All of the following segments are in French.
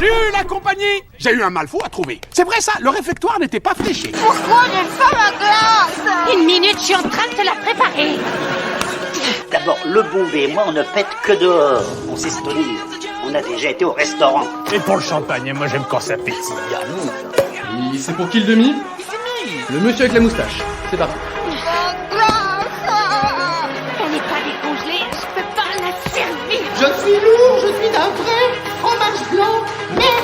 J'ai eu la compagnie. J'ai eu un malfaux à trouver. C'est vrai ça, le réfectoire n'était pas fléché. Pourquoi j'ai faim à glace? Une minute, je suis en train de te la préparer. D'abord, le Bombay et moi, on ne pète que dehors. On sait se tenir. On a déjà été au restaurant. Et pour le champagne, moi j'aime quand ça pétille. Et c'est pour qui le demi? Le monsieur avec la moustache. C'est parti. Elle n'est pas décongelée, je peux pas la servir. Je suis lourd, je suis d'un vrai fromage blanc. Merde.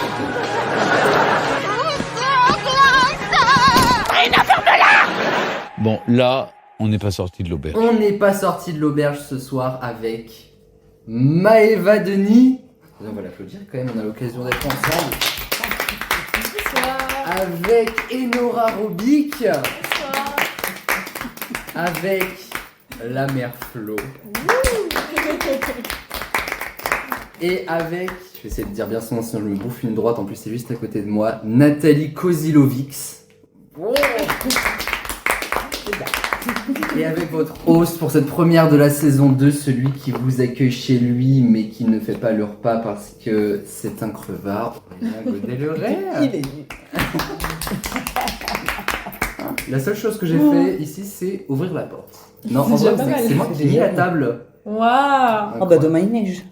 Bon, là, on n'est pas sorti de l'auberge. On n'est pas sorti de l'auberge ce soir avec Maëva Denis. On va l'applaudir quand même, on a l'occasion d'être ensemble. Avec Enora Robic. Avec la mère Flo. Et avec, je vais essayer de dire bien son nom sinon je me bouffe une droite, en plus c'est juste à côté de moi, Nathalie Kozilovics. Et avec votre host pour cette première de la saison 2, celui qui vous accueille chez lui mais qui ne fait pas le repas parce que c'est un crevard. Il est nu. La seule chose que j'ai fait ici, c'est ouvrir la porte. Non, en vrai, c'est moi qui ai mis la table. Waouh! Oh bah demain il neige.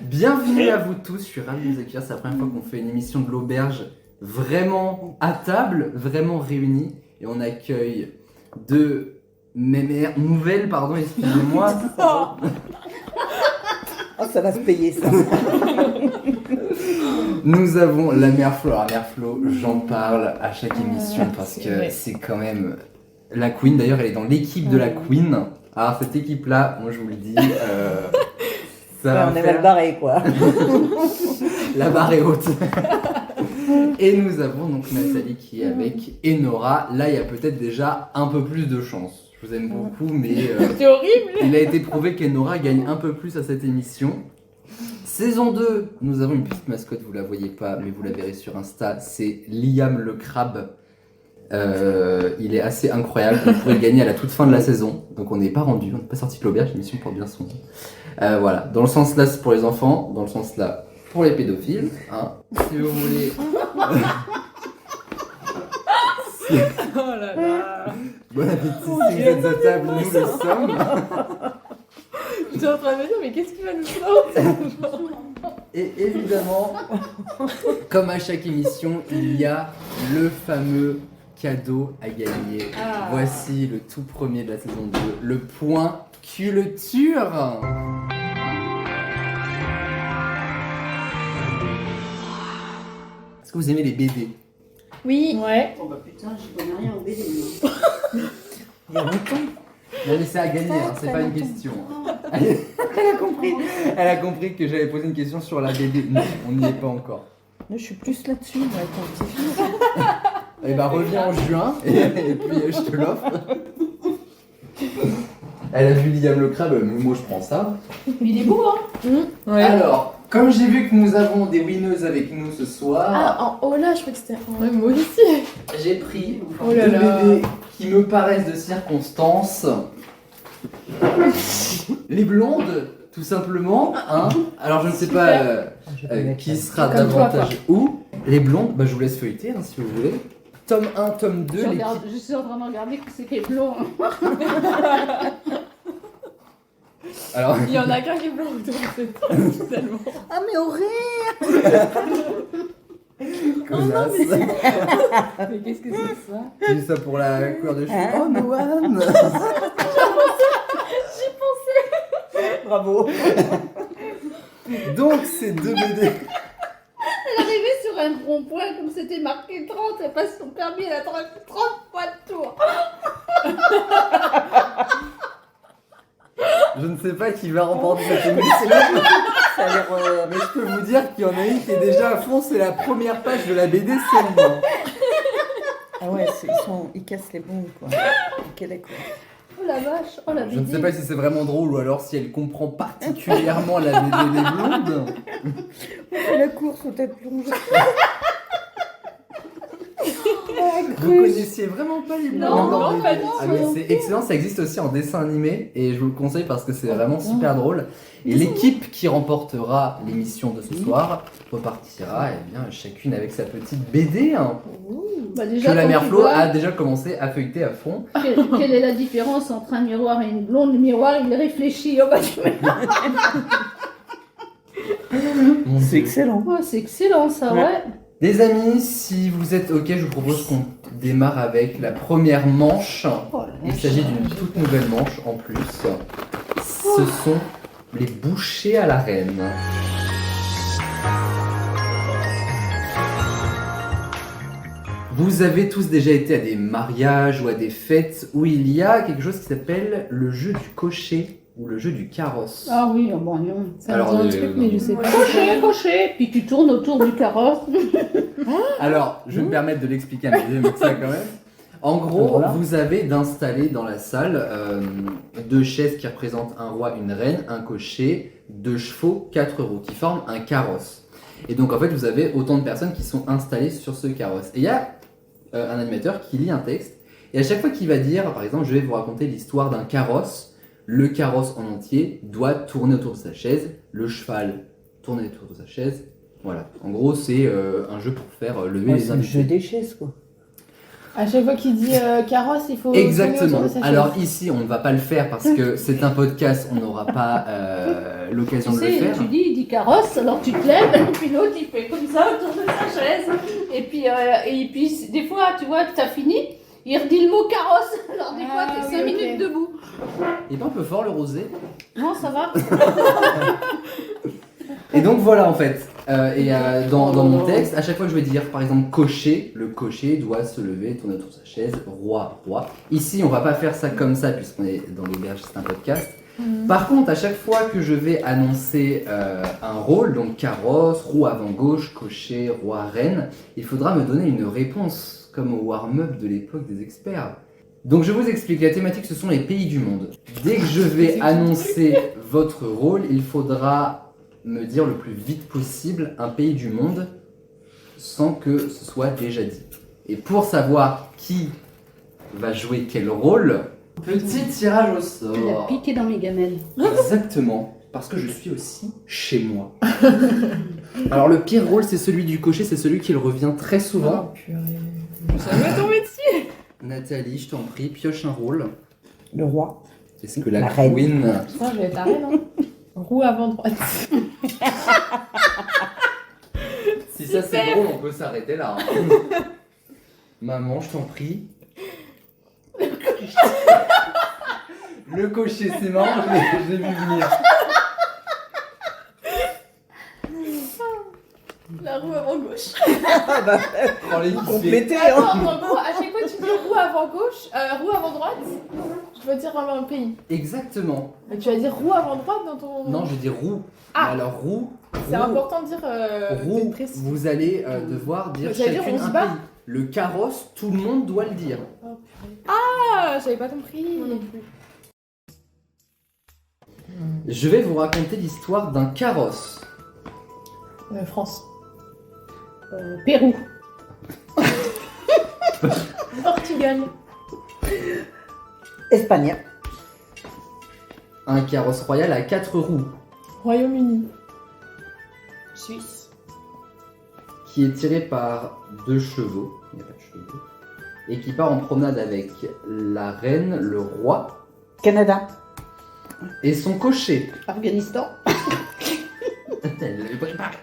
Bienvenue à vous tous, je suis ravi de vous accueillir. C'est la première fois qu'on fait une émission de l'auberge vraiment à table, vraiment réunie. Et on accueille deux mémères nouvelles, pardon, excusez-moi. Oh, ça va se payer ça. Nous avons la mère Flo. Alors, la mère Flo, j'en parle à chaque émission parce que c'est quand même la Queen. D'ailleurs, elle est dans l'équipe de la Queen. Alors, cette équipe-là, moi je vous le dis, ça va on est mal barré quoi. La barre est haute. Et nous avons donc Nathalie qui est avec Enora. Là, il y a peut-être déjà un peu plus de chance. Je vous aime beaucoup, mais c'est horrible. Il a été prouvé qu'Enora gagne un peu plus à cette émission. Saison 2, nous avons une petite mascotte, vous la voyez pas, mais vous la verrez sur Insta. C'est Liam le crabe. Il est assez incroyable. Vous pourrez le gagner à la toute fin de la saison. Donc on n'est pas rendu, on n'est pas sorti de l'auberge. L'émission porte bien son nom. Voilà. Dans le sens là, c'est pour les enfants. Dans le sens là, pour les pédophiles. Hein. Si vous voulez. Oh là là. Bon appétit si vous êtes à table, nous le sommes. J'étais en train de me dire, mais qu'est-ce qu'il va nous sortir? Et évidemment, comme à chaque émission, il y a le fameux cadeau à gagner. Voici le tout premier de la saison 2, le point culture. Est-ce que vous aimez les BD? Oui. Ouais. Oh bah putain, j'y connais rien au BD. Il y a longtemps. Non mais c'est à gagner, hein, c'est pas une question. Elle a compris que j'avais posé une question sur la BD. Non, on n'y est pas encore. Moi je suis plus là-dessus, moi, quand petit film. Eh bah reviens en juin et puis je te l'offre. Elle a vu Liam le crabe, mais moi je prends ça. Il est beau, hein. Ouais. Alors, comme j'ai vu que nous avons des winneuses avec nous ce soir, Ah, en haut là, je crois que c'était en... Ouais, moi aussi. j'ai pris Oh là deux là. BD qui me paraissent de circonstance. Les blondes, tout simplement. Hein. Alors je ne sais pas qui sera Comme toi, davantage où. Les blondes, bah, je vous laisse feuilleter hein, si vous voulez. Tome 1, tome 2. Je suis en train de regarder que c'est les blonds. Alors... Il y en a qu'un qui est blanc autour de cette table, finalement. Ah mais horrible. Connasse. Mais qu'est-ce que c'est ça? J'ai dit ça pour la couleur de cheveux. Hein? Oh Noam. J'y pensais. Bravo. Donc ces deux BD. Elle est arrivée sur un rond-point, comme c'était marqué 30, elle passe son permis, elle a 30 fois de tour. Je ne sais pas qui va remporter cette émission. Ça a l'air. Mais je peux vous dire qu'il y en a une qui est déjà à fond, c'est la première page de la BD seulement. Ah ouais, ils cassent les bombes quoi. Ok d'accord. Oh la vache, oh la Je ne BD. sais pas si c'est vraiment drôle ou alors si elle comprend particulièrement la BD des blondes. On fait la course aux têtes plongées. Vous connaissiez vraiment pas les blondes? Non, pas du Ah mais c'est excellent, ça existe aussi en dessin animé et je vous le conseille parce que c'est vraiment super drôle. Et l'équipe qui remportera l'émission de ce soir repartira chacune avec sa petite BD Bah, déjà, que la quand mère tu Flo vois, a déjà commencé à feuilleter à fond. quelle est la différence entre un miroir et une blonde? Le miroir, il réfléchit au bas du miroir. C'est excellent. Ouais, c'est excellent ça, ouais. Les amis, si vous êtes ok, je vous propose qu'on démarre avec la première manche. Il s'agit d'une toute nouvelle manche en plus. Ce sont les bouchées à la reine. Vous avez tous déjà été à des mariages ou à des fêtes où il y a quelque chose qui s'appelle le jeu du cocher ou le jeu du carrosse. Ah oui, bon, non. Ça me dit un truc, mais je sais pas. Cocher, puis tu tournes autour du carrosse. Alors, je vais me permettre de l'expliquer à mes deux ça quand même. En gros, vous avez d'installer dans la salle 2 chaises qui représentent un roi, une reine, un cocher, 2 chevaux, 4 roues qui forment un carrosse. Et donc en fait, vous avez autant de personnes qui sont installées sur ce carrosse. Et il y a un animateur qui lit un texte et à chaque fois qu'il va dire, par exemple, je vais vous raconter l'histoire d'un carrosse, le carrosse en entier doit tourner autour de sa chaise, le cheval tourner autour de sa chaise. Voilà. En gros, c'est un jeu pour faire lever les C'est le invités. jeu des chaises, quoi. À chaque fois qu'il dit carrosse, il faut. Exactement. tourner autour de sa chaise. Alors ici, on ne va pas le faire parce que c'est un podcast, on n'aura pas l'occasion Tu de le sais, faire. tu dis, il dit carrosse, alors tu te lèves, et puis l'autre il fait comme ça autour de sa chaise. Et puis des fois, tu vois que t'as fini, il redit le mot carrosse. Alors des fois, t'es 5 minutes debout. Il est pas un peu fort le rosé. Non, ça va. Et donc voilà en fait. Dans mon texte, à chaque fois que je vais dire par exemple cocher, le cocher doit se lever, tourner autour de sa chaise, roi, roi. Ici, on va pas faire ça comme ça puisqu'on est dans les berges, c'est un podcast. Par contre, à chaque fois que je vais annoncer un rôle, donc carrosse, roue avant gauche, cocher, roi, reine, il faudra me donner une réponse, comme au warm-up de l'époque des experts. Donc je vous explique, la thématique ce sont les pays du monde. Dès que je vais annoncer votre rôle, il faudra me dire le plus vite possible un pays du monde sans que ce soit déjà dit. Et pour savoir qui va jouer quel rôle, petit tirage au sort. Il a piqué dans mes gamelles. Exactement, parce que je suis aussi chez moi. Alors le pire rôle c'est celui du cocher, c'est celui qui revient très souvent. Oh, purée. Ça va tomber dessus. Nathalie, je t'en prie, pioche un rôle. Le roi. Est-ce que la reine. queen... Putain, je vais être la reine, hein. Roue avant droite. Si ça c'est drôle, on peut s'arrêter là. hein. Maman, je t'en prie. Le cocher, c'est marrant, je l'ai vu venir. La roue avant gauche. Oh, les Complété, Attends, hein. en gros, à chaque fois que tu dis roue avant gauche, roue avant droite, je dois dire un pays. Exactement. Mais tu vas dire roue avant droite dans ton. Non, je dis roue. Ah. Alors roue. C'est roue, important de dire. roue, d'être précis. vous allez devoir dire J'allais dire, chacune on se un bat. pays. Le carrosse, tout le monde doit le dire. Oh, purée. Ah, j'avais pas compris. Moi non plus. Je vais vous raconter l'histoire d'un carrosse. France. Pérou. Portugal. Espagne. Un carrosse royal à 4 roues Royaume-Uni. Suisse. qui est tiré par 2 chevaux, il n'y a pas de chevaux, et qui part en promenade avec la reine, le roi Canada. et son cocher. Afghanistan. Elle l'avait préparé.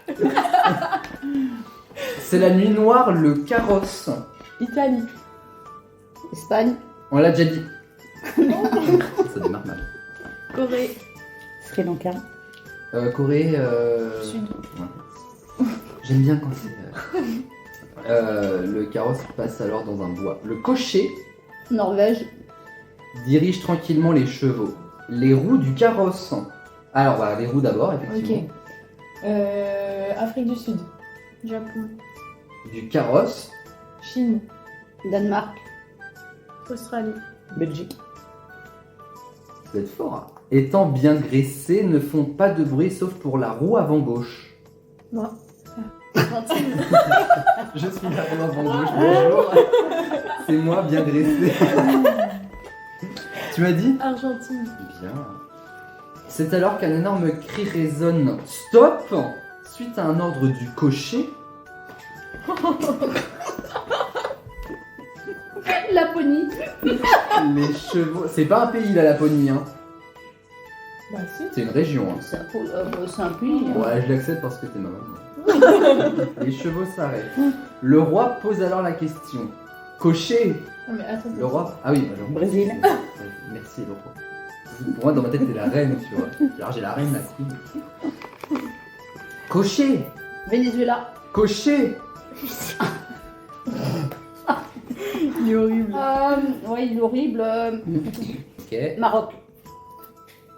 C'est la nuit noire, le carrosse. Italie. Espagne. On l'a déjà dit. Ça démarre mal. Corée. Sri Lanka. Corée. Sud. Ouais. J'aime bien quand c'est. Le carrosse passe alors dans un bois. Le cocher Norvège. dirige tranquillement les chevaux. Les roues du carrosse. Alors, voilà, les roues d'abord, effectivement. Ok. Afrique du Sud. Japon. Du carrosse. Chine. Danemark. Australie. Belgique. Vous êtes fort. Hein. Étant bien graissés, ne font pas de bruit sauf pour la roue avant gauche. Moi. Je suis la roue avant gauche, bonjour. C'est moi bien graissé. Tu m'as dit Argentine. Bien. C'est alors qu'un énorme cri résonne stop suite à un ordre du cocher. Laponie. Les chevaux. C'est pas un pays la Laponie, hein. Bah si. C'est une région. Hein. C'est un pays. hein. Ouais, je l'accepte parce que t'es ma maman. Les chevaux s'arrêtent. Le roi pose alors la question. Cocher. Non mais attends. Le roi. Ah oui, bah, Brésil. Merci le roi. Pour moi, dans ma tête, t'es la reine, tu vois. Alors j'ai la reine, la queen. Cocher. Venezuela. Cocher. Il est horrible. Ouais, il est horrible. Ok. Maroc.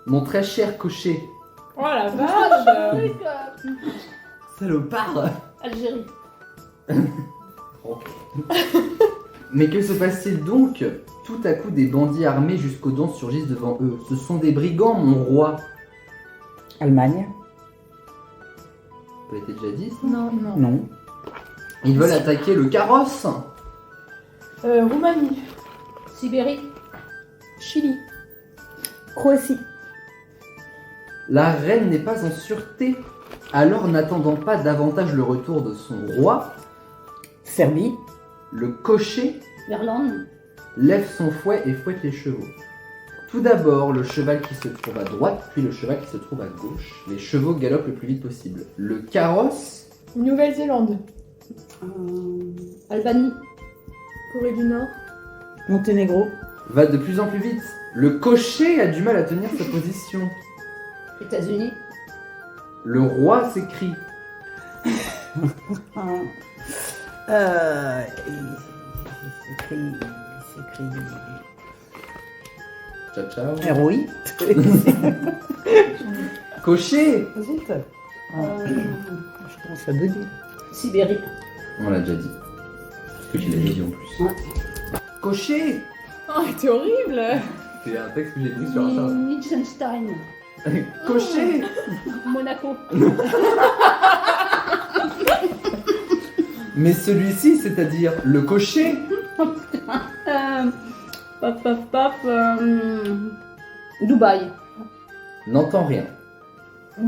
Mon très cher cocher. Oh la vache. Truc, Salopard. Algérie. Ok. Mais que se passe-t-il donc? Tout à coup, des bandits armés jusqu'aux dents surgissent devant eux. Ce sont des brigands, mon roi. Allemagne. Ça a été déjà dit, ça? Non, non. Non. Ils veulent attaquer le carrosse. Roumanie. Sibérie. Chili. Croatie. La reine n'est pas en sûreté. Alors, n'attendant pas davantage le retour de son roi, Serbie. le cocher Irlande. lève son fouet et fouette les chevaux. Tout d'abord, le cheval qui se trouve à droite, puis le cheval qui se trouve à gauche. Les chevaux galopent le plus vite possible. Le carrosse Nouvelle-Zélande. Albanie. Corée du Nord. Monténégro. va de plus en plus vite. Le cocher a du mal à tenir sa position. États-Unis. Le roi s'écrie. Il s'écrit. Ciao, ciao. Oui. Cocher. Zut. Je commence à bugger. Sibérie. On l'a déjà dit. Parce que tu l'as déjà dit en plus. Ouais. Cocher. Oh, c'est horrible. C'est un texte que j'ai écrit sur Internet. Liechtenstein. Cocher. Monaco. Mais celui-ci, c'est-à-dire le cocher. Dubaï. N'entend rien.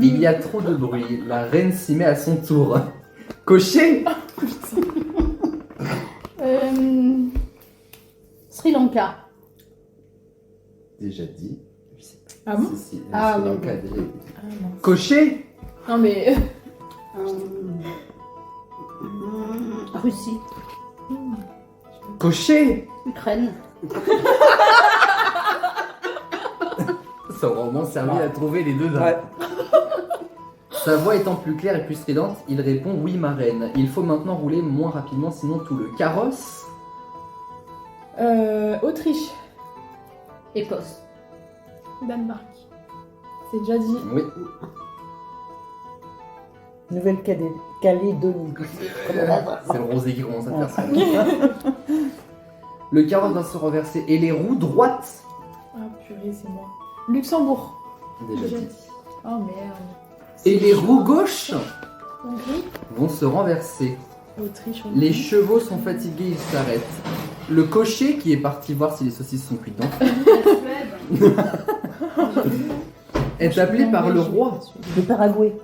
Il y a trop de bruit. La reine s'y met à son tour. Cocher. Sri Lanka. Déjà dit. Ah bon Si, Ah Sri oui, Lanka a oui. déjà dit. Ah non. Cocher. Non mais... Russie. Cocher. Ukraine. Ça aura au moins servi à trouver les deux dames. Ouais. Sa voix étant plus claire et plus stridente, il répond « Oui, ma reine. Il faut maintenant rouler moins rapidement, sinon tout le carrosse... » Autriche. Écosse. Danemark. C'est déjà dit. Oui. Nouvelle-Calédonie. C'est le rosé qui commence à faire ça. Le carrosse va se renverser et les roues droites... Ah purée, c'est moi. Luxembourg. Déjà dit. Oh merde. Et les roues gauches Hongrie. vont se renverser. Autriche. Les chevaux sont fatigués, ils s'arrêtent. Le cocher, qui est parti voir si les saucisses sont cuites, est appelé par le roi. Le Paraguay.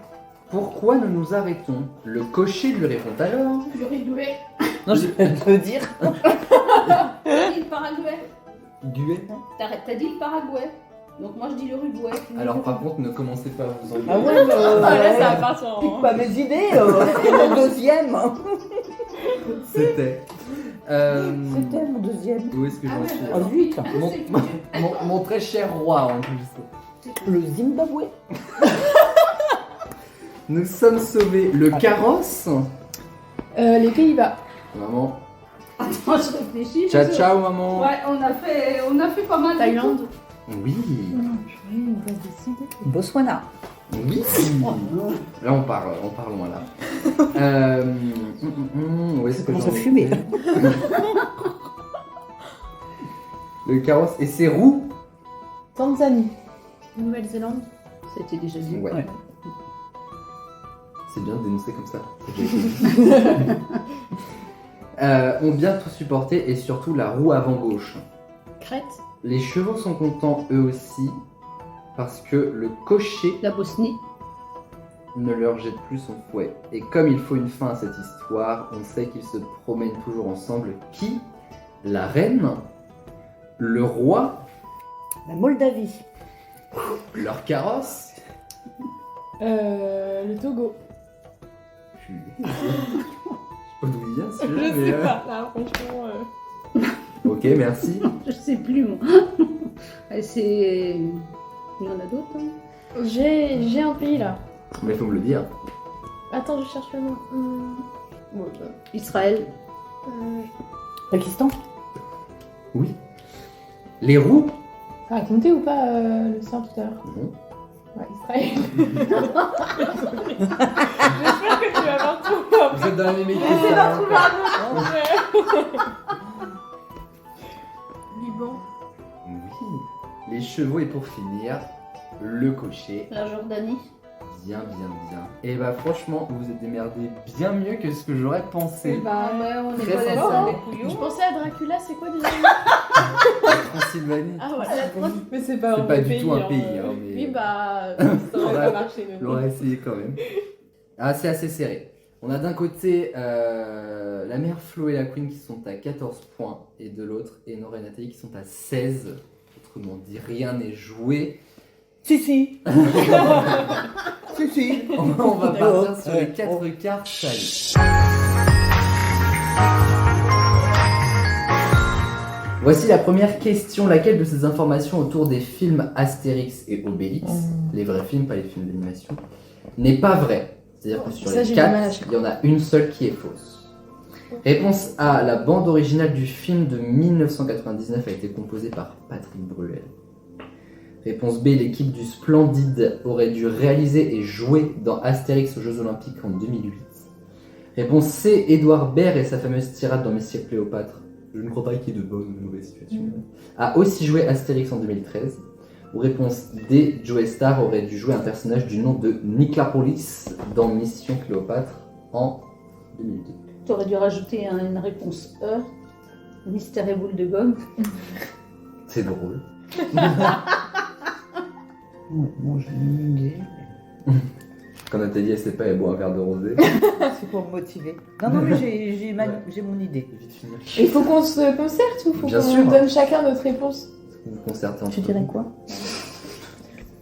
Pourquoi nous nous arrêtons? Le cocher lui répond alors. L'Uruguay. Non, je peux dire. T'as dit le Paraguay. Guet. T'as dit le Paraguay. Donc moi je dis l'Uruguay. Alors par contre, ne commencez pas à vous engueuler. Ah ouais, Ah là, ça va partir en... pique pas mes idées. C'est mon deuxième. C'était. C'était mon deuxième. Où est-ce que j'en suis? Oh, vite. Mon très cher roi en plus. Le Zimbabwe. Nous sommes sauvés. Le carrosse. les Pays-Bas. Maman. Attends, je réfléchis. Ciao ciao maman. Ouais, on a fait pas mal. de Thaïlande. Oui. Il nous reste décider. Botswana. Oui. Là on part loin là. Où est-ce que Commence j'en à ai fumer. fait Le carrosse et ses roues. Tanzanie. Nouvelle-Zélande. C'était déjà dit. Ouais. Ouais. C'est bien de dénoncer comme ça. Ont bien tout supporté et surtout la roue avant gauche. Crète. Les chevaux sont contents eux aussi. parce que le cocher La Bosnie. ne leur jette plus son fouet. Et comme il faut une fin à cette histoire, on sait qu'ils se promènent toujours ensemble. Qui? La reine? Le roi? La Moldavie. Leur carrosse? Le Togo. Je sais pas d'où il vient celui-là, Je mais, sais pas, là, franchement. Ok, merci. Je sais plus, moi. Et c'est... Il y en a d'autres, hein. J'ai un pays là. Mais faut me le dire. Attends, je cherche le nom. Bon, Israël. Pakistan. Oui. Les roues? ça a compté ou pas le sort tout à l'heure? Non. Ouais, Israël. J'espère que tu vas avoir tout. Vous êtes dans la même équipe. J'essaie ça, d'en trouver hein. un autre. Liban. Oui. Les chevaux et pour finir, le cocher. La Jordanie. Bien. Et bah franchement, vous vous êtes démerdé bien mieux que ce que j'aurais pensé. Bah, ouais, on est Très pas sincèrement. des je couillons. pensais à Dracula, c'est quoi déjà? Transylvanie. Ah voilà, mais c'est pas C'est un pas vrai du tout un hein. pays, hein, mais- Oui, bah, ça aurait pas marché. mais On bon. l'aurait essayé quand même. Ah, c'est assez serré. On a d'un côté la mère Flo et la Queen qui sont à 14 points, et de l'autre, Enora et Nathalie qui sont à 16. Autrement dit, rien n'est joué. Si. Si. On va partir sur les 4 cartes salées. Voici la première question. Laquelle de ces informations autour des films Astérix et Obélix, les vrais films, pas les films d'animation, n'est pas vraie? C'est-à-dire que sur Ça, les j'ai du mal à 4, il y en a une seule qui est fausse. Réponse A. La bande originale du film de 1999 a été composée par Patrick Bruel. Réponse B. L'équipe du Splendide aurait dû réaliser et jouer dans Astérix aux Jeux Olympiques en 2008. Réponse C. Édouard Baird et sa fameuse tirade dans Messieurs Cléopâtre, je ne crois pas qu'il y ait de bonne ou de mauvaise situation, a aussi joué Astérix en 2013. Ou réponse D. Joe Star aurait dû jouer un personnage du nom de Niklapolis dans Mission Cléopâtre en 2002. T'aurais dû rajouter une réponse E. Mystère et boule de gomme. C'est drôle. Moi, j'ai une idée. Quand Nathalie elle sait pas, elle boit un verre de rosé. C'est pour me motiver. Non, mais j'ai mon idée. Vite finir. Et il faut qu'on se concerte ou faut Bien qu'on sûr. donne chacun notre réponse? Vous vous concertez entre Tu dirais quoi?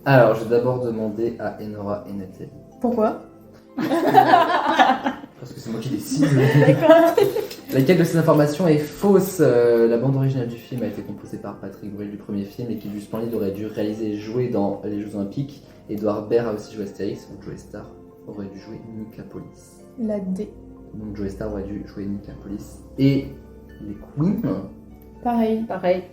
Alors, je vais d'abord demander à Enora et Nathalie. Pourquoi? Parce que c'est moi qui décide. Laquelle de ces informations est fausse? La bande originale du film a été composée par Patrick Bruel du premier film. L'équipe du Splendide aurait dû réaliser et jouer dans les Jeux Olympiques. Édouard Baird a aussi joué Astérix, donc Joe Star aurait dû jouer Niklapolis. La D. Donc Joe Star aurait dû jouer Niklapolis. Et les Queens, Pareil. Pareil.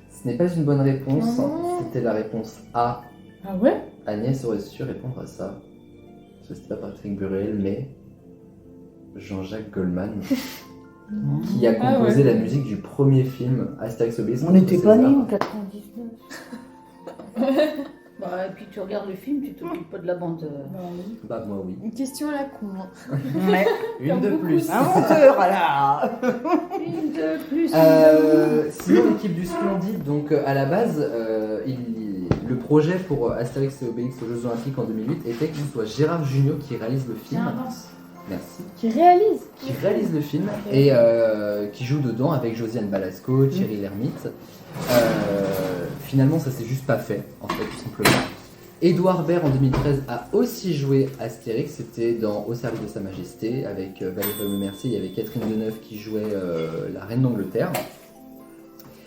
ce n'est pas une bonne réponse. Oh. C'était la réponse A. Ah ouais? Agnès aurait su répondre à ça. Parce que c'était pas Patrick Bruel, mais Jean-Jacques Goldman, qui a composé la musique du premier film Astérix Obélix. On n'était pas nés en 99. Bah, et puis tu regardes le film, tu t'occupes pas de la bande. Bah moi oui. Une question à la con. Hein. Ouais. Une de plus. Un menteur, là. Une de plus. Sinon l'équipe du Splendide, donc à la base, le projet pour Astérix et Obélix aux Jeux Olympiques en 2008 était que ce soit Gérard Jugnot qui réalise le film. Merci. Qui réalise? Qui réalise le film et qui joue dedans avec Josiane Balasco, Thierry Lhermitte. Finalement, ça s'est juste pas fait, en fait, tout simplement. Édouard Baird en 2013 a aussi joué Astérix, c'était dans Au service de Sa Majesté avec Valérie Lemercier, il y avait Catherine Deneuve qui jouait la reine d'Angleterre.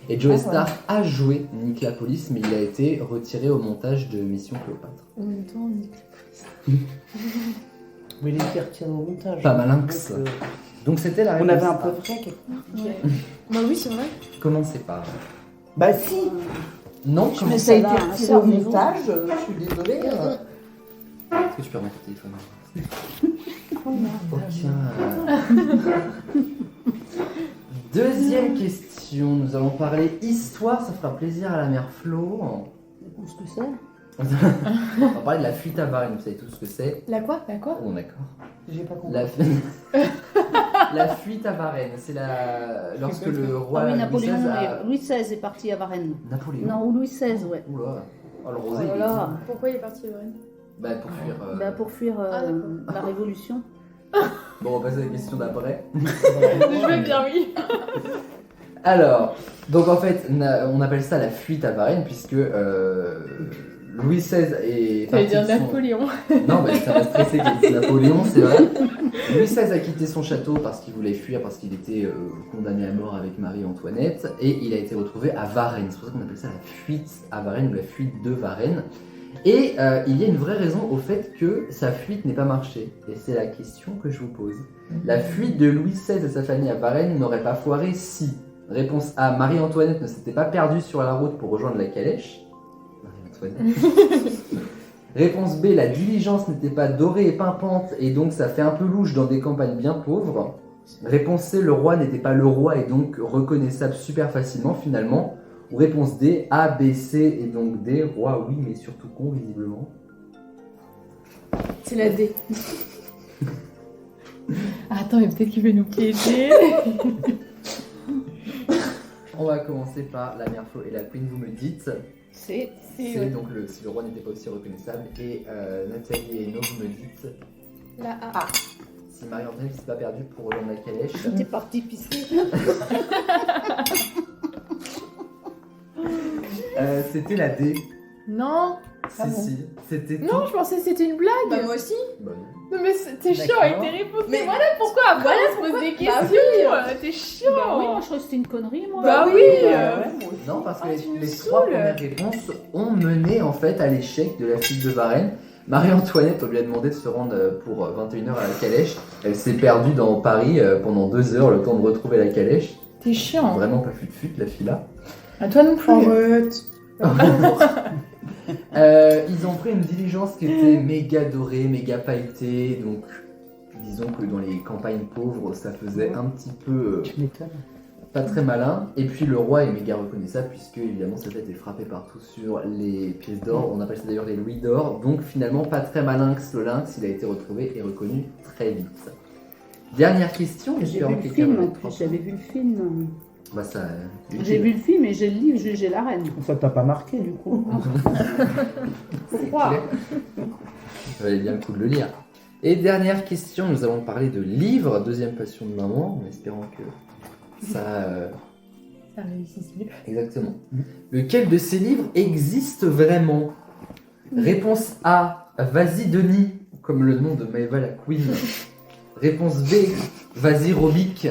Et Joe Star a joué Niklapolis, mais il a été retiré au montage de Mission Cléopâtre. En même temps, Niklapolis. Mais il était retiré au montage. Pas malinx. Donc c'était la réponse. On avait un peu A. vrai quelque part. Bah oui, c'est vrai. Commencez par. Bah si. Non, Mais ça a été retiré au montage, je suis désolée. Est-ce que tu peux remettre ton téléphone? Oh, tiens. Deuxième question, nous allons parler histoire, ça fera plaisir à la mère Flo. Ce que c'est. On va parler de la fuite à Varennes, vous savez tout ce que c'est. La quoi? La quoi? Bon d'accord. J'ai pas compris. La fuite à Varennes, c'est lorsque le roi Ah oui, Louis Napoléon, XVI a... Louis XVI est parti à Varennes. Napoléon. Non, ou Louis XVI, ouais. Oula. Oh, le rosé, Oh il est là là. énorme. Pourquoi il est parti, Lorraine? Bah, pour fuir. Pour fuir Ah, d'accord. la révolution. Bon, on va passer à la question d'après. Je veux bien, oui. Alors, donc en fait, on appelle ça la fuite à Varennes, puisque Louis XVI est T'allais parti dire de son... Napoléon. Non, mais ça m'a stressé qu'il dise Napoléon, c'est vrai. Louis XVI a quitté son château parce qu'il voulait fuir, parce qu'il était condamné à mort avec Marie-Antoinette, et il a été retrouvé à Varennes. C'est pour ça qu'on appelle ça la fuite à Varennes, ou la fuite de Varennes. Et il y a une vraie raison au fait que sa fuite n'ait pas marché. Et c'est la question que je vous pose. La fuite de Louis XVI et sa famille à Varennes n'aurait pas foiré si... Réponse A, Marie-Antoinette ne s'était pas perdue sur la route pour rejoindre la calèche. Marie-Antoinette. Réponse B, la diligence n'était pas dorée et pimpante et donc ça fait un peu louche dans des campagnes bien pauvres. Réponse C, le roi n'était pas le roi et donc reconnaissable super facilement finalement. Ou réponse D, A, B, C et donc D, roi oui mais surtout con visiblement. C'est la D. Attends, mais peut-être qu'il veut nous piéger. On va commencer par la mère Flo et la Queen, vous me dites. C'est C'est donc si le roi n'était pas aussi reconnaissable. Et Nathalie et No, vous me dites. La A. Si Marie-Antoinette s'est pas perdue pour rejoindre la calèche. T'es parti pisser. C'était la D. Non. Si, c'était Non, je pensais que c'était une blague. Bah, moi aussi. Bon. Non, mais t'es chiant avec tes réponses. Mais Mais- voilà pourquoi après on se pose des questions. T'es chiant. Bah oui, moi je crois que c'était une connerie, moi. Bah oui. Non, parce que Ah, tu nous les trois saoules. premières réponses ont mené en fait à l'échec de la fuite de Varennes. Marie-Antoinette, on lui a demandé de se rendre pour 21h à la calèche. Elle s'est perdue dans Paris pendant 2 heures, le temps de retrouver la calèche. T'es chiant. Vraiment pas fut la fille là. À toi non plus. Arrête. Ils ont pris une diligence qui était méga dorée, méga pailletée, donc disons que dans les campagnes pauvres, ça faisait un petit peu Tu m'étonnes. pas très malin. Et puis le roi est méga reconnaissable puisque évidemment sa tête est frappée partout sur les pièces d'or. On appelle ça d'ailleurs les louis d'or. Donc finalement pas très malin que le lynx, il a été retrouvé et reconnu très vite. Dernière question, J'ai j'espère vu que le quelqu'un film va en être plus, propre. j'avais vu le film. Bah ça. J'ai vu le film et j'ai le livre, j'ai la reine. Ça t'a pas marqué du coup. Faut croire. Ça valait bien le coup de le lire. Et dernière question, nous allons parler de livres, deuxième passion de maman, en espérant que ça... Ça réussit mieux. Exactement. Lequel de ces livres existe vraiment? Réponse A, Vas-y Denis, comme le nom de Maëva la Queen. Réponse B, Vas-y Robic,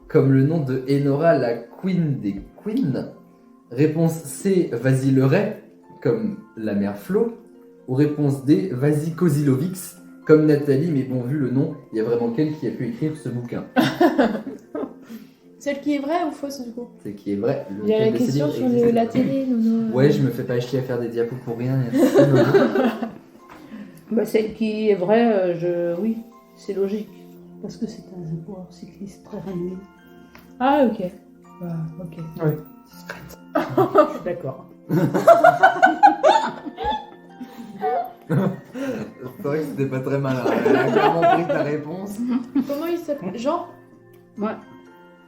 comme le nom de Enora la Queen des Queens. Réponse C, Vas-y Le Ray, comme la mère Flo. Ou réponse D, Vas-y Kozilovix, comme Nathalie, mais bon, vu le nom, il y a vraiment qu'elle qui a pu écrire ce bouquin. Celle qui est vraie ou fausse du coup? C'est qui est vrai. Il y a la lequel de ces question livres sur existe la vraiment? télé, Nono. Ouais, je me fais pas chier à faire des diapos pour rien. Merci, Nono. Bah, celle qui est vraie, oui, c'est logique. Parce que c'est un joueur cycliste très renommé. Ah, ok. Bah, ok. Je suis d'accord. C'est vrai que c'était pas très malin. Elle a clairement pris ta réponse. Comment il s'appelle? Jean? Ouais.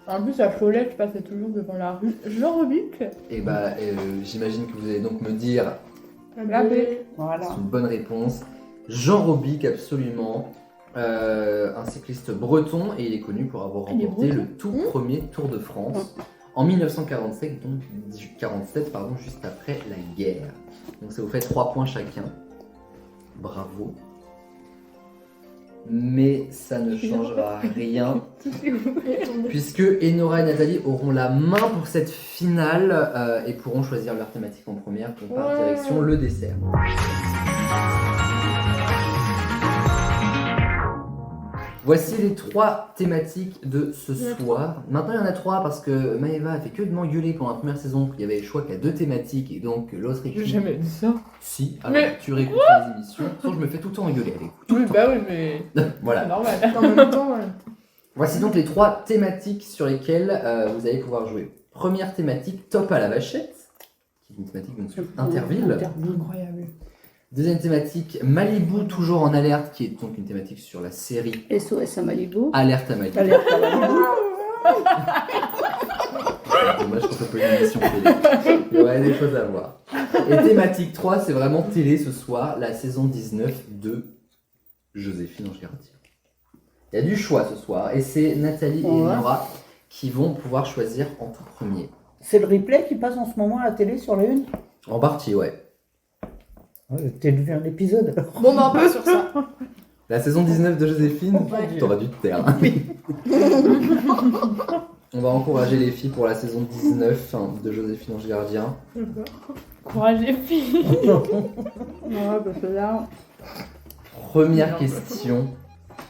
En plus, la Flaulette passait toujours devant la rue. Jean Robic? Et bah, j'imagine que vous allez donc me dire, La B. Voilà. c'est une bonne réponse. Jean Robic, absolument. Un cycliste breton et il est connu pour avoir Il est remporté breton. le tout premier Tour de France en 1947, donc 47, pardon, juste après la guerre. Donc ça vous fait 3 points chacun. Bravo. Mais ça ne changera rien puisque Enora et Nathalie auront la main pour cette finale et pourront choisir leur thématique en première pour par direction le dessert. Voici les 3 thématiques de ce soir. Maintenant, il y en a 3 parce que Maëva a fait que de m'engueuler pendant la première saison. Il y avait le choix qu'il y a 2 thématiques et donc l'autre J'ai équipe. jamais dit ça. Si, alors Mais tu réécoutes les émissions. Sinon, je me fais tout le temps engueuler avec vous. Oui, bah oui, mais c'est Voilà. normal. En même temps, Voici donc les 3 thématiques sur lesquelles vous allez pouvoir jouer. Première thématique, top à la vachette, qui est une thématique donc sur Interville. incroyable. Deuxième thématique, Malibu toujours en alerte, qui est donc une thématique sur la série SOS à Malibu. Alerte à Malibu. Alerte à Malibu. Dommage qu'on soit pas une émission télé. Il y aurait des choses à voir. Et thématique 3, c'est vraiment télé ce soir, la saison 19 de Joséphine Ange Gardien. Il y a du choix ce soir, et c'est Nathalie et Nora qui vont pouvoir choisir en tout premier. C'est le replay qui passe en ce moment à la télé sur la une. En partie, ouais. T'as vu un épisode. Bon, bah, on passe sur ça. La saison 19 de Joséphine, Ouais. t'auras dû te taire. On va encourager les filles pour la saison 19 de Joséphine Ange Gardien. Courage les filles. Ouais, parce que là. Première question.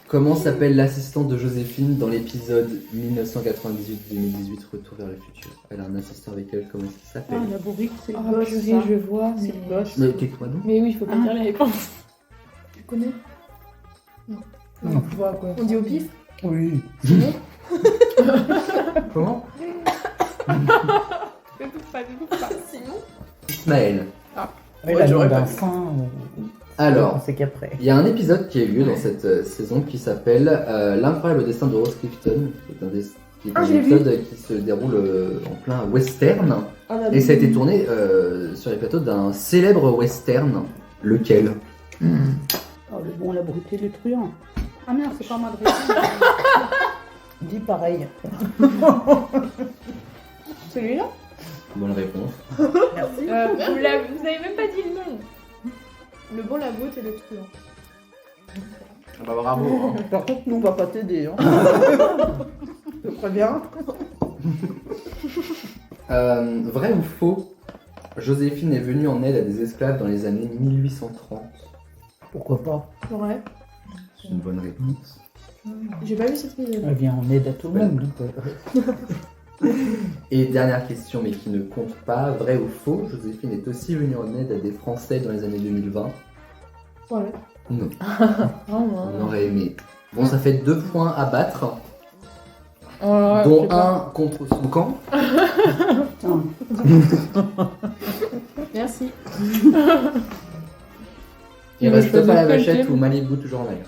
Comment s'appelle l'assistante de Joséphine dans l'épisode 1998-2018 Retour vers le futur? Elle a un assistant avec elle, comment est-ce qu'il s'appelle? La bourrique, c'est le Ah, boss. purée, ça. je vois, C'est mais... le boss. Mais tais-toi non. Mais oui, il faut pas dire les réponses. Tu connais? Non, tu vois quoi. On dit au pif? Oui. Comment? Pas. Sinon? Ismaël. Ouais, la j'aurais demande pas un dit. sein. Alors, C'est qu'après. il y a un épisode qui a eu lieu dans cette saison qui s'appelle L'incroyable destin de Rose Clifton, qui est un je l'ai épisode qui se déroule en plein western. Et ça a été tourné sur les plateaux d'un célèbre western. Lequel? Oh, le bon, la brute et le truand. Ah merde, c'est pas moi de répondre. Dis pareil. Celui-là? Bonne réponse. Merci. Vous avez même pas dit le nom. Le bon, la brute et le truand. Bah, bravo. Hein. Par contre, nous, on va pas t'aider. Hein. Je préviens. Vrai ou faux? Joséphine est venue en aide à des esclaves dans les années 1830. Pourquoi pas? Ouais. C'est une bonne réponse. J'ai pas vu cette vidéo. Elle vient en aide à tout le monde. Donc, Et dernière question, mais qui ne compte pas, vrai ou faux, Joséphine est aussi venue en aide à des Français dans les années 2020. Ouais. Non, Oh, on aurait aimé. Bon, ça fait 2 points à battre, ouais, dont un contre son camp. Merci. Il va reste pas choisir la quel vachette thème ou Malibu toujours en alerte.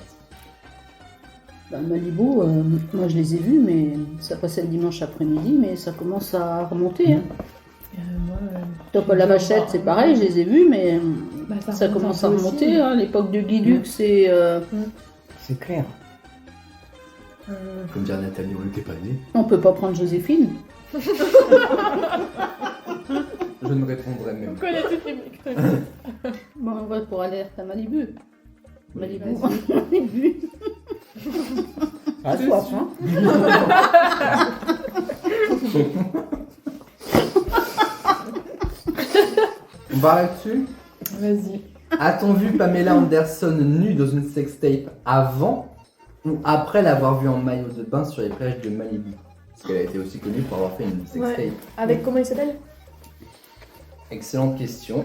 Bah, Malibu, moi je les ai vus, mais ça passait le dimanche après-midi, mais ça commence à remonter. Hein. Top à la vachette, c'est pareil, je les ai vus, mais Bah, ça remonte commence un à peu remonter. aussi. Hein. L'époque de Guy Lux et. c'est clair. Comme dire Nathalie, on n'était pas nés. On peut pas prendre Joséphine. Je ne répondrai même On pas. connaît toutes les mecs. Bon, on va pour alerte à Malibu. Malibu. vas-y. Malibu. Ah, soif, hein. On va là-dessus. Vas-y. A-t-on vu Pamela Anderson nue dans une sextape avant ou après l'avoir vue en maillot de bain sur les plages de Malibu? Parce qu'elle a été aussi connue pour avoir fait une sextape. Ouais. Avec comment il s'appelle? Excellente question.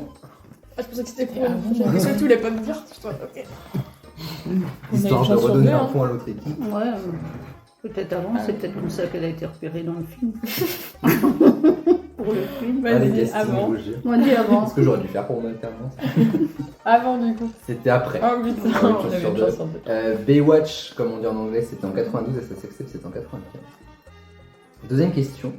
Ah, je pensais que c'était pour une prochaine. Mais surtout, il a pas me dire. Putain, ok. Histoire de une chance sur redonner deux, un hein. point à l'autre équipe. Ouais, peut-être avant, c'est peut-être comme ça qu'elle a été repérée dans le film. Pour le film. Allez, Vas-y, casting, avant. Roger. On dit avant. C'est ce que j'aurais dû faire pour mon alternance. Avant, du coup. C'était après. Oh putain, Une chance on avait sur une deux. chance sur deux. Baywatch, comme on dit en anglais, c'était en 92 et sa sextape c'était en 95. Deuxième question.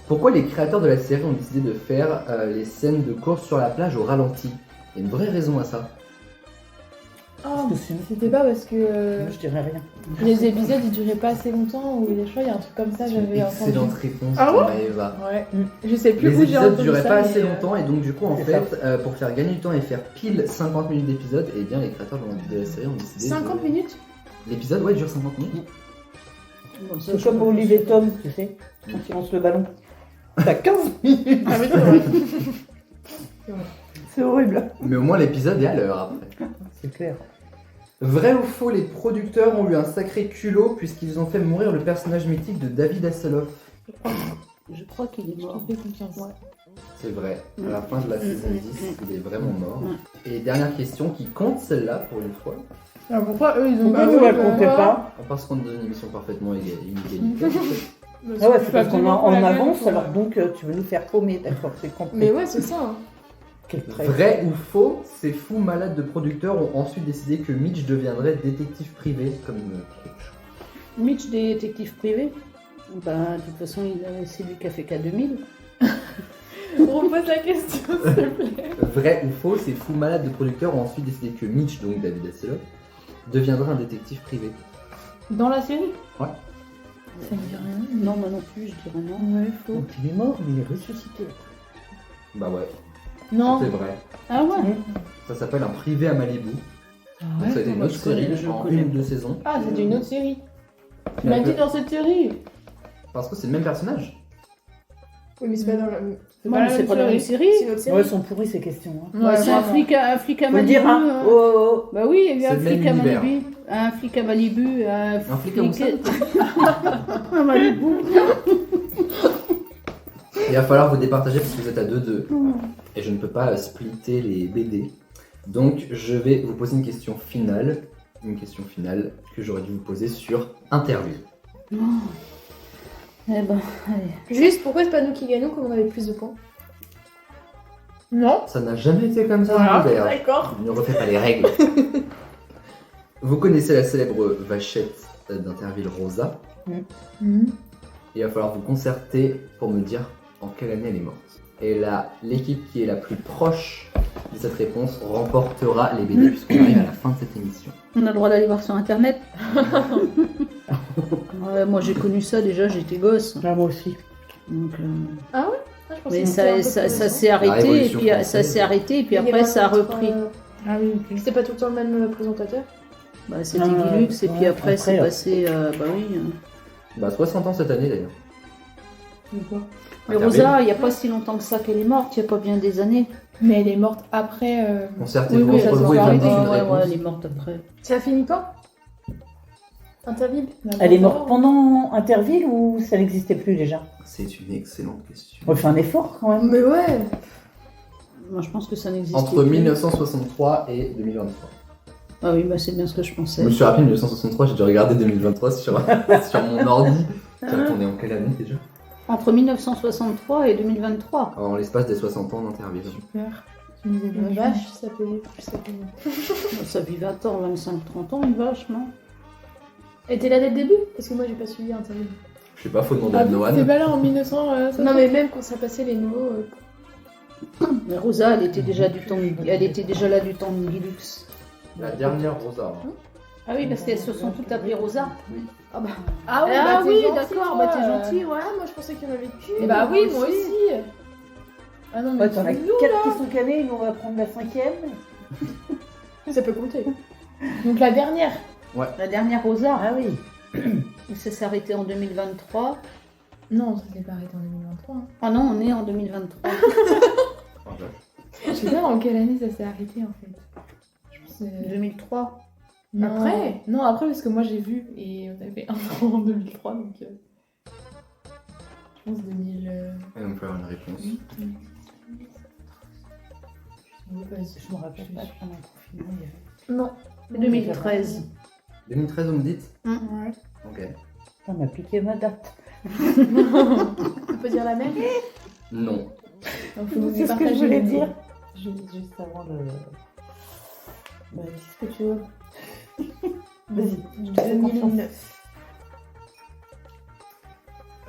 Pourquoi les créateurs de la série ont décidé de faire les scènes de course sur la plage au ralenti? Il y a une vraie raison à ça. Oh, c'était pas parce que Moi, je dirais rien. les épisodes ils duraient pas assez longtemps ou je crois il y a un truc comme ça, C'est une j'avais entendu. excellente réponse Ah de ouais Maëva. Ouais, je sais plus Les où j'ai épisodes entendu duraient ça, pas mais, assez longtemps et donc du coup en c'est fait pour faire gagner du temps et faire pile 50 minutes d'épisode, et bien les créateurs de la série ont décidé 50 de... minutes. L'épisode ouais dure 50 minutes. Bon, ça, C'est je comme peux Olivier plus. Tom, tu sais, quand il lance le ballon. T'as 15 minutes. Ah oui, c'est vrai. C'est horrible. Mais au moins l'épisode est à l'heure après. C'est clair. Vrai ou faux, les producteurs ont eu un sacré culot puisqu'ils ont fait mourir le personnage mythique de David Hasselhoff. Je crois qu'il est Je mort. te fais confiance. C'est vrai, à la fin de la saison 10, il est vraiment mort. Ouais. Et dernière question qui compte celle-là pour une fois, Alors pourquoi eux ils ont Pourquoi pas nous, voulu elle comptait pas? parce qu'on est dans une émission parfaitement inégalité. Ah ouais, c'est parce qu'on est en avance, alors donc tu veux nous faire paumer, d'accord, c'est compris. Mais ouais, c'est ça. Hein. Quel trait. Vrai ou faux, ces fous malades de producteurs ont ensuite décidé que Mitch deviendrait détective privé comme coach. Mitch, des détectives privés. Bah, de toute façon, c'est lui qui a fait K2000. Ouais, me reposes la question, s'il te plaît. Vrai ou faux, ces fous malades de producteurs ont ensuite décidé que Mitch, donc David Hasselhoff, deviendra un détective privé. Dans la série? Ouais. Ça me dit rien. Non, moi non plus, je dirais non. Ouais, faux. Donc il est mort, mais il est ressuscité. Bah ouais, Non. c'est vrai. Ah ouais. Ça s'appelle un privé à Malibu. Donc ça a été une moi, autre je connais, série je en connais. 1 ou 2 saisons. Ah, c'était une autre série. Tu Mais m'as dit après- dans cette série. Parce que c'est le même personnage. Oui, mais c'est pas dans la. Non, c'est pas la même série. C'est une autre série. Ouais, elles sont pourries ces questions. Hein. Ouais, c'est un flic à Faut le Malibu. dire, hein. Oh. Bah oui, il y a C'est un le même flic à univers. Malibu. Un flic à Malibu. Un flic à Moussad. à Malibu. Il va falloir vous départager parce que vous êtes à 2-2. Et je ne peux pas splitter les BD. Donc je vais vous poser une question finale. Une question finale que j'aurais dû vous poser sur Interville. Eh ben, allez. Juste, pourquoi c'est pas nous qui gagnons comme on avait plus de points? Non. Ça n'a jamais été comme ça, Voilà, Robert. d'accord. Ne refais pas les règles. Vous connaissez la célèbre vachette d'Interville, Rosa. Il va falloir vous concerter pour me dire en quelle année elle est morte. Et là, l'équipe qui est la plus proche de cette réponse remportera les BD puisqu'on arrive à la fin de cette émission. On a le droit d'aller voir sur internet. Ouais, moi j'ai connu ça déjà, j'étais gosse. Ah, moi aussi. Donc, Ah ouais? Ah, je pensais mais que c'était un peu ça plus récent. s'est arrêté et Révolution puis ça française. s'est arrêté et puis Il y après avait ça a un autre, repris. Ah oui, ok. C'était pas tout le temps le même présentateur? Bah, c'était Ah, Guilux et puis ouais, après c'est après, passé. Bah oui. Bah 60 ans cette année d'ailleurs. Mais Interville. Rosa, il n'y a pas si longtemps que ça qu'elle est morte, il n'y a pas bien des années. Mais elle est morte après. Concertez-vous Oui, oui, entre ça vous et se faites fait une Ouais, ouais, réponse. elle est morte après. Ça a fini quand? Interville? Elle est morte pendant Interville ou ça n'existait plus déjà? C'est une excellente question. On fait un effort quand même. Mais ouais! Moi je pense que ça n'existe Entre plus. 1963 et 2023. Ah oui, bah c'est bien ce que je Je pensais. me suis rappelé 1963, j'ai dû regarder 2023 sur mon ordi. Qui retourné en quelle année déjà? Entre 1963 et 2023. En l'espace des 60 ans d'Interville. Super. Tu nous as Une dit vache, ça peut plus s'appeler. Ça vit 20 ans, 25-30 ans, une vache, non? Et t'es là dès le début? Parce que moi j'ai pas suivi Interville. Je sais pas, faut demander Ah à bon, Noan. c'est pas là en 1900. Non mais même quand ça passait les nouveaux. Mais Rosa, elle était déjà elle était déjà là du temps de Guilux. La dernière Rosa. Ah oui, parce qu'elles se sont toutes appelées Rosa. Oui. Ah bah. Ah ouais, Ah bah, t'es oui, gentil, d'accord, toi. bah t'es gentil, ouais. Ah, moi je pensais qu'il y en avait qu'une. Bah oui, moi aussi. Ah non, mais Ouais, t'en as nous, 4 là. qui sont canés, nous on va prendre la 5ème. Ça peut compter. Donc la dernière. La dernière Rosa, Ah oui. ça s'est arrêté en 2023. Non, ça s'est pas arrêté en 2023. hein. Ah non, on est en 2023. Je sais pas en quelle année ça s'est arrêté en fait. Je pense que c'est- 2003. Non. Après Non, après parce que moi j'ai vu et on avait un an en 2003 donc. Je pense 2000. Et on peut avoir une réponse. Je me rappelle pas pendant le confinement. il y avait- Non. 2013. 2013, vous me dites? Ouais. Ok. On m'a piqué ma date. On peut dire la même? Non. Donc, faut nous C'est ce que je partager voulais les- dire. Juste avant le. Bah, dis ce que tu veux. Vas-y, je te fais confiance. 2009.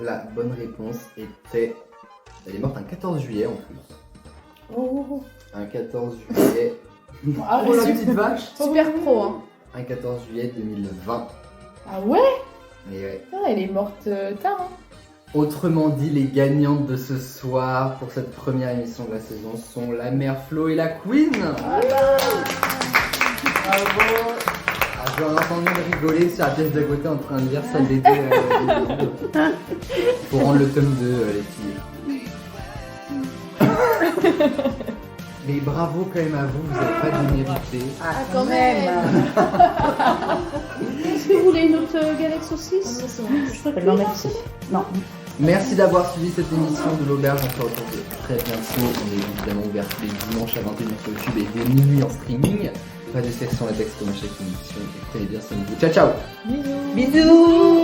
La bonne réponse était. Elle est morte un 14 juillet en plus. Oh, Un 14 juillet. Ah, Oh la super. petite vache! Super pro, hein. Un 14 juillet 2020. Ah ouais. Et ouais. Ah, elle est morte tard. Hein. Autrement dit, les gagnantes de ce soir pour cette première émission de la saison sont la mère Flo et la Queen. Bravo. Ah, je vais entendu rigoler sur la pièce d'à côté en train de lire sa BD pour rendre le tome 2, les filles. Mais bravo quand même à vous, vous n'avez pas démérité. Ah, quand même. Est-ce que vous voulez une autre Galaxy 6? non, merci. Non. Merci d'avoir suivi cette émission de l'Auberge. On se retrouve très bientôt. On est évidemment ouvert tous les dimanches à 21h sur YouTube et dès minuit en streaming. Pas de sexe sans latex comme à chaque émission. Et prenez bien soin de vous. Ciao ciao. Bisous. Bisous.